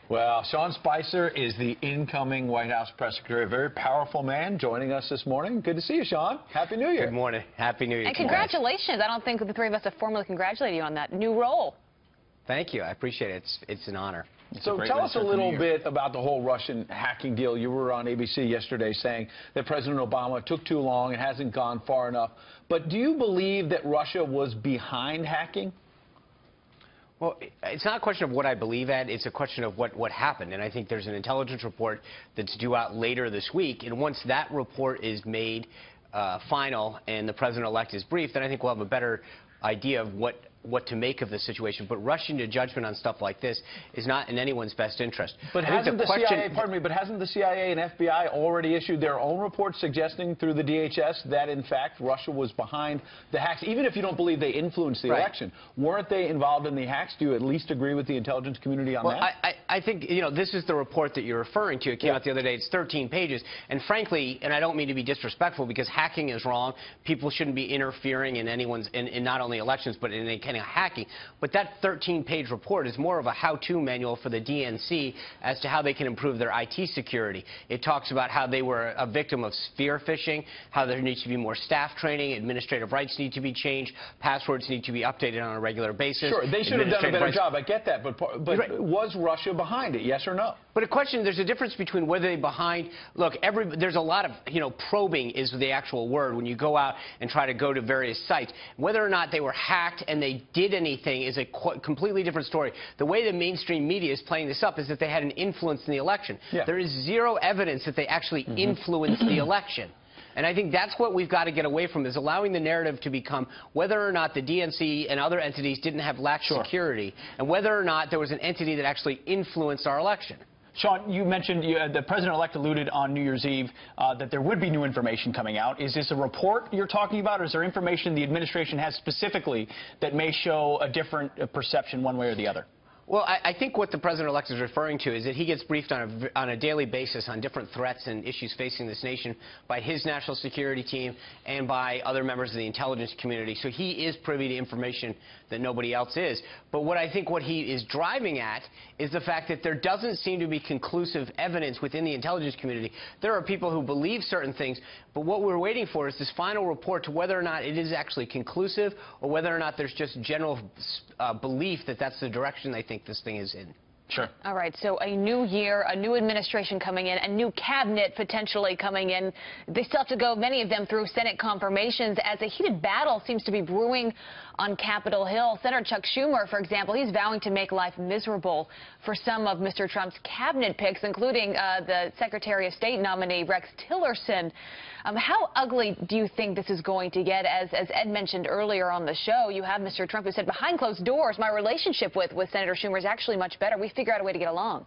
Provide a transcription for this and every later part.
Well, Sean Spicer is the incoming White House press secretary, a very powerful man joining us this morning. Good to see you, Sean. Happy New Year. Good morning. Happy New Year. And congratulations. I don't think the three of us have formally congratulated you on that new role. Thank you. I appreciate it. It's an honor. So tell us a little bit about the whole Russian hacking deal. You were on ABC yesterday saying that President Obama took too long and hasn't gone far enough. But do you believe that Russia was behind hacking? Well, it's not a question of what I believe, Ed. It's a question of what happened. And I think there's an intelligence report that's due out later this week. And once that report is made final and the president-elect is briefed, then I think we'll have a better idea of what to make of the situation. But rushing to judgment on stuff like this is not in anyone's best interest. But hasn't the CIA, pardon me, but hasn't the CIA and FBI already issued their own reports suggesting through the DHS that, in fact, Russia was behind the hacks? Even if you don't believe they influenced the election, weren't they involved in the hacks? Do you at least agree with the intelligence community on that? I think, you know, this is the report that you're referring to. It came out the other day. It's 13 pages. And frankly, and I don't mean to be disrespectful, because hacking is wrong. People shouldn't be interfering in anyone's, in not only elections, but in any kind of hacking. But that 13-page report is more of a how-to manual for the DNC as to how they can improve their IT security. It talks about how they were a victim of spear phishing, how there needs to be more staff training, administrative rights need to be changed, passwords need to be updated on a regular basis. Sure, they should have done a better job. I get that. But was Russia behind it, yes or no? But a question, there's a difference between whether they're behind. Look, there's a lot of, probing is the actual word when you go out and try to go to various sites. Whether or not they were hacked and they did anything is a completely different story. The way the mainstream media is playing this up is that they had an influence in the election. Yeah. There is zero evidence that they actually influenced the election. And I think that's what we've got to get away from, is allowing the narrative to become whether or not the DNC and other entities didn't have lax security, and whether or not there was an entity that actually influenced our election. Sean, you mentioned the president-elect alluded on New Year's Eve that there would be new information coming out. Is this a report you're talking about, or is there information the administration has specifically that may show a different perception one way or the other? Well, I think what the president-elect is referring to is that he gets briefed on a daily basis on different threats and issues facing this nation by his national security team and by other members of the intelligence community. So he is privy to information that nobody else is. But what I think what he is driving at is the fact that there doesn't seem to be conclusive evidence within the intelligence community. There are people who believe certain things, but what we're waiting for is this final report to whether or not it is actually conclusive or whether or not there's just general belief that that's the direction they think this thing is in. Sure. All right, so a new year, a new administration coming in, a new cabinet potentially coming in. They still have to go, many of them, through Senate confirmations as a heated battle seems to be brewing on Capitol Hill. Senator Chuck Schumer, for example, he's vowing to make life miserable for some of Mr. Trump's cabinet picks, including the Secretary of State nominee, Rex Tillerson. How ugly do you think this is going to get? As Ed mentioned earlier on the show, you have Mr. Trump who said, behind closed doors, my relationship with Senator Schumer is actually much better. We figure out a way to get along.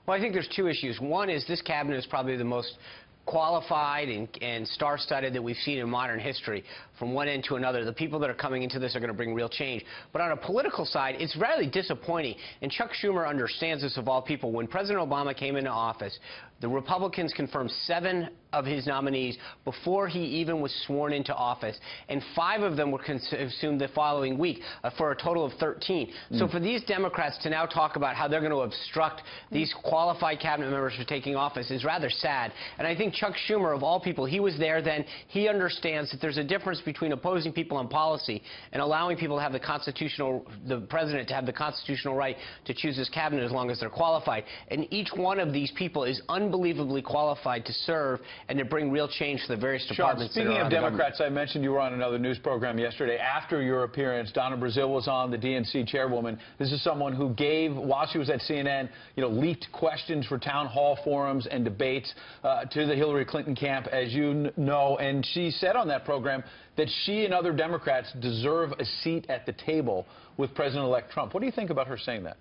Well, I think there's two issues. One is this cabinet is probably the most qualified and star-studded that we've seen in modern history, from one end to another. The people that are coming into this are going to bring real change. But on a political side, it's really disappointing, and Chuck Schumer understands this of all people. When President Obama came into office, the Republicans confirmed 7 of his nominees before he even was sworn into office, and 5 of them were consumed the following week, for a total of 13. So for these Democrats to now talk about how they're going to obstruct these qualified cabinet members from taking office is rather sad. And I think Chuck Schumer, of all people, he was there then. He understands that there's a difference between opposing people on policy and allowing people to have the president to have the constitutional right to choose his cabinet as long as they're qualified. And each one of these people is unbelievably qualified to serve and to bring real change to the various departments. Sean, speaking of Democrats, I mentioned you were on another news program yesterday. After your appearance, Donna Brazile was on, the DNC chairwoman. This is someone who gave, while she was at CNN, leaked questions for town hall forums and debates to the Hillary Clinton camp, as you know. And she said on that program that she and other Democrats deserve a seat at the table with President-elect Trump. What do you think about her saying that?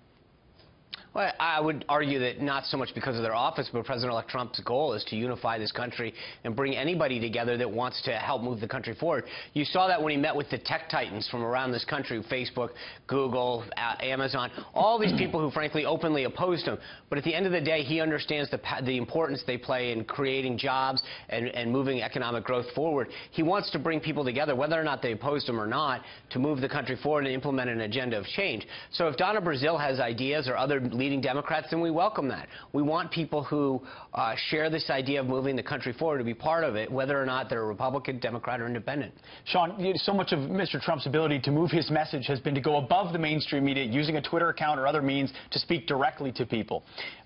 Well, I would argue that not so much because of their office, but President-elect Trump's goal is to unify this country and bring anybody together that wants to help move the country forward. You saw that when he met with the tech titans from around this country, Facebook, Google, Amazon, all these people who, frankly, openly opposed him. But at the end of the day, he understands the importance they play in creating jobs and moving economic growth forward. He wants to bring people together, whether or not they opposed him or not, to move the country forward and implement an agenda of change. So if Donna Brazile has ideas or other leaders leading Democrats, then we welcome that. We want people who share this idea of moving the country forward to be part of it, whether or not they're a Republican, Democrat, or independent. Sean, so much of Mr. Trump's ability to move his message has been to go above the mainstream media, using a Twitter account or other means to speak directly to people.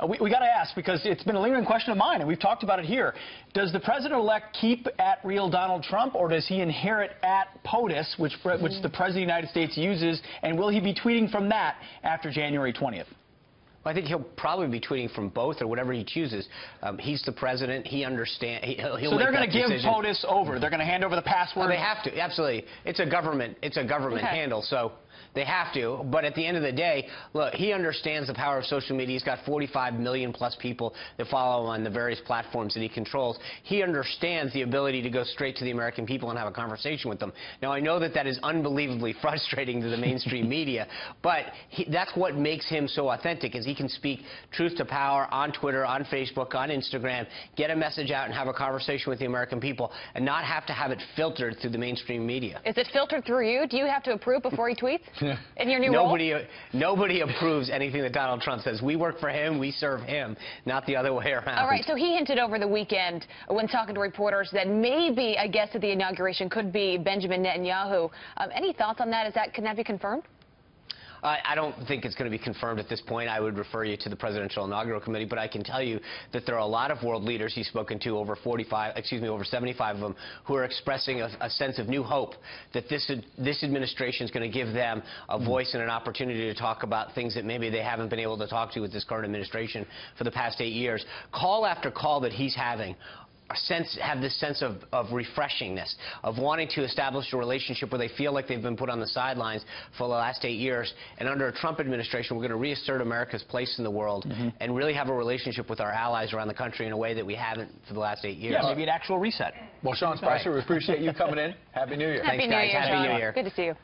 We got to ask, because it's been a lingering question of mine, and we've talked about it here. Does the president-elect keep at real Donald Trump, or does he inherit at POTUS, which the President of the United States uses, and will he be tweeting from that after January 20th? I think he'll probably be tweeting from both or whatever he chooses. He's the president. He understands. So they're going to give POTUS over. They're going to hand over the password. Oh, they have to. Absolutely. It's a government. handle. So they have to. But at the end of the day, look, he understands the power of social media. He's got 45 million plus people that follow him on the various platforms that he controls. He understands the ability to go straight to the American people and have a conversation with them. Now, I know that that is unbelievably frustrating to the mainstream media, but that's what makes him so authentic, is he can speak truth to power on Twitter, on Facebook, on Instagram, get a message out and have a conversation with the American people and not have to have it filtered through the mainstream media. Is it filtered through you? Do you have to approve before he tweets? In your new role? Nobody approves anything that Donald Trump says. We work for him, we serve him, not the other way around. All right, so he hinted over the weekend when talking to reporters that maybe a guest at the inauguration could be Benjamin Netanyahu. Any thoughts on that? Can that be confirmed? I don't think it's going to be confirmed at this point. I would refer you to the Presidential Inaugural Committee, but I can tell you that there are a lot of world leaders he's spoken to, over 75 of them, who are expressing a sense of new hope that this administration is going to give them a voice and an opportunity to talk about things that maybe they haven't been able to talk to with this current administration for the past 8 years. Call after call that he's having have this sense of refreshingness, of wanting to establish a relationship where they feel like they've been put on the sidelines for the last 8 years. And under a Trump administration, we're going to reassert America's place in the world and really have a relationship with our allies around the country in a way that we haven't for the last 8 years. Yeah, maybe an actual reset. Well, Sean Spicer, we appreciate you coming in. Happy New Year. Happy Thanks, New guys. Year, Happy Sean. New Year. Good to see you.